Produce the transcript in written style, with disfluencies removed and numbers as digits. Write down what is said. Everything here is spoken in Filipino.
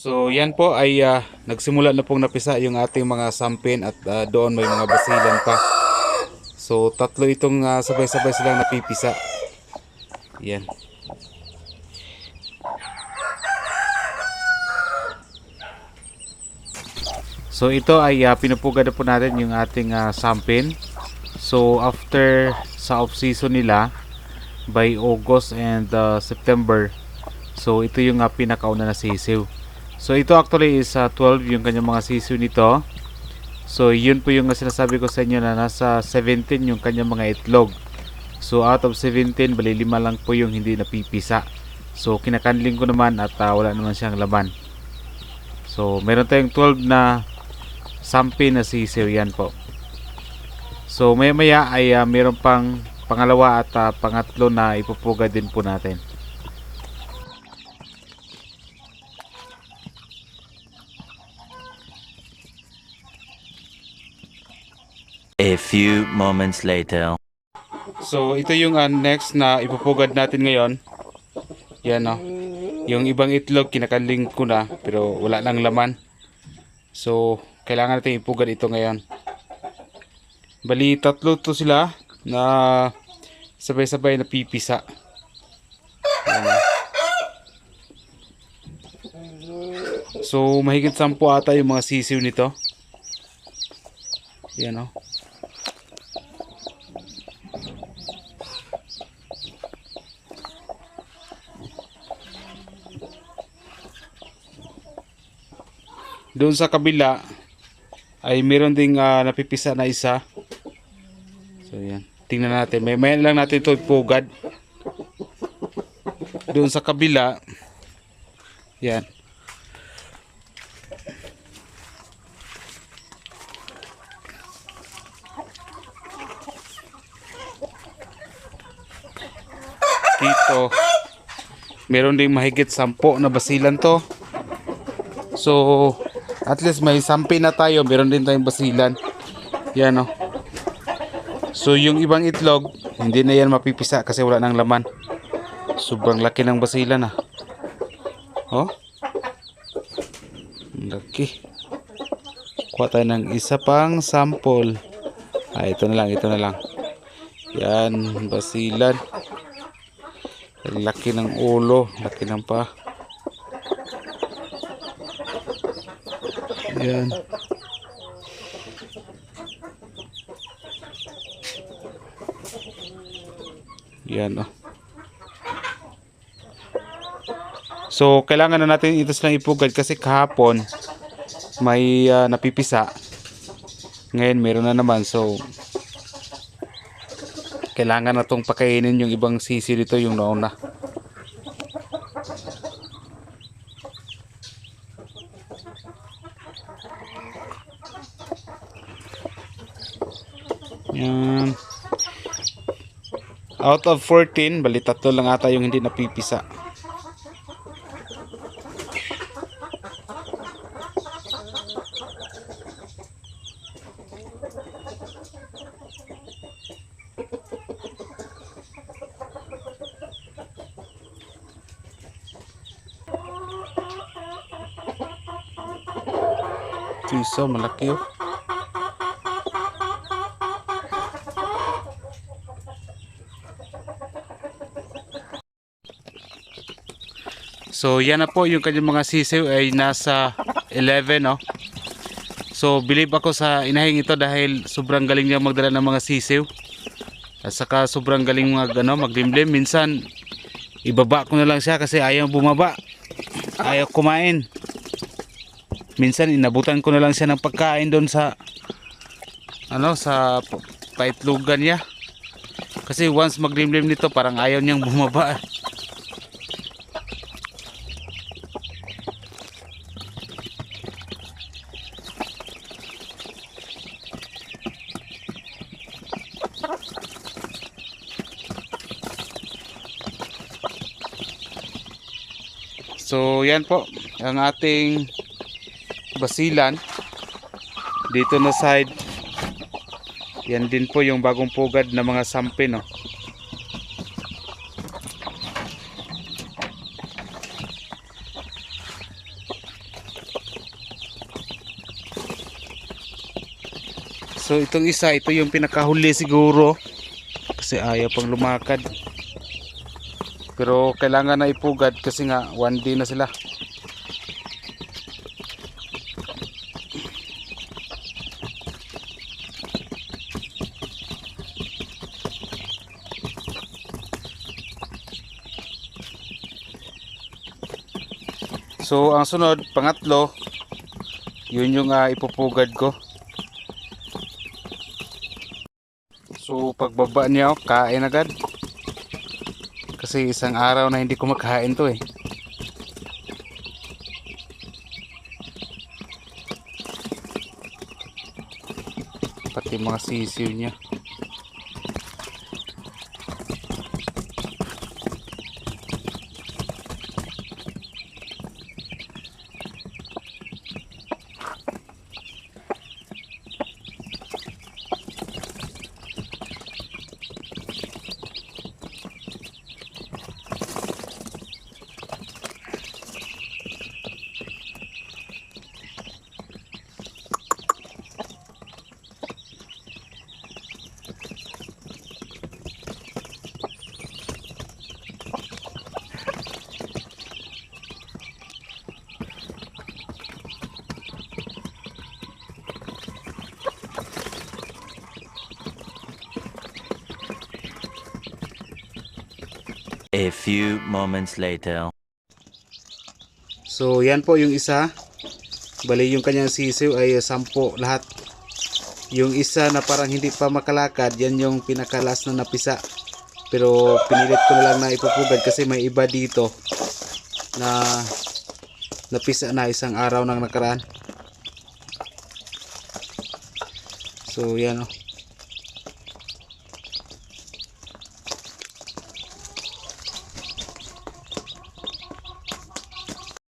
So yan po ay nagsimula na pong napisa yung ating mga sampin at doon may mga basilan pa. So tatlo itong sabay-sabay silang napipisa. Yan. So ito ay pinupugad na po natin yung ating sampin. So after sa off season nila by August and September. So ito yung pinakauna na sisiw. So ito actually is 12 yung kanyang mga sisiw nito. So yun po yung sinasabi ko sa inyo na nasa 17 yung kanyang mga itlog. So out of 17, bali 5 lang po yung hindi napipisa. So kinakanling ko naman at wala naman siyang laman. So meron tayong 12 na sampin na sisiw, yan po. So maya maya ay meron pang pangalawa at pangatlo na ipupugad din po natin. A few moments later. So ito yung next na ipupugad natin ngayon. Yan o. Yung ibang itlog kinakanling ko na pero wala nang laman. So kailangan natin ipugad ito ngayon. Bali tatlo to sila na sabay-sabay na pipisa. Yan o. So mahigit 10 ata yung mga sisiw nito. Yan o. Doon sa kabila ay meron ding napipisa na isa. So yan. Tingnan natin. May lang natin ito ipugad. Doon sa kabila. Yan. Dito. Meron ding mahigit 10 na basilan to. So at least may sampi na tayo, meron din tayong basilan. Yan o. So yung ibang itlog, hindi na yan mapipisa kasi wala nang laman. Sobrang laki ng basilan Oh. Laki. Kuha tayo ng isa pang sample. Ito na lang, ito na lang. Yan, basilan. Laki ng ulo, laki ng pa. Yan. Yan So kailangan na natin ito silang ipugad kasi kahapon may napipisa. Ngayon meron na naman, so kailangan na tong pakainin yung ibang sisi dito yung nauna. Yan. Out of 14, bali tatlo lang ata yung hindi napipisa. Isa malaki So yan na po yung kanyang mga sisiw ay nasa 11 So believe ako sa inahing ito dahil sobrang galing niya magdala ng mga sisiw. At saka sobrang galing maglimlim. Minsan ibaba ko na lang siya kasi ayaw bumaba. Ayaw kumain. Minsan inabutan ko na lang siya ng pagkain doon sa sa paitlugan niya. Kasi once maglimlim nito parang ayaw niyang bumaba. So yan po ang ating basilan dito na side. Yan din po yung bagong pugad na mga sampin So itong isa, ito yung pinakahuli siguro kasi ayaw pang lumakad. Pero kailangan na ipugad kasi nga 1 day na sila. So ang sunod, pangatlo, yun yung ipupugad ko. So pagbaba niya, kain agad. Kasi isang araw na hindi ko makain to eh. Pati mga sisiw niya. A few moments later. So yan po yung isa. Bali yung kanyang sisiw ay 10 lahat. Yung isa na parang hindi pa makalakad, yan yung pinakalas na napisa. Pero pinilit ko na lang na ipupugad kasi may iba dito na napisa na isang araw nang nakaraan. So yan oh.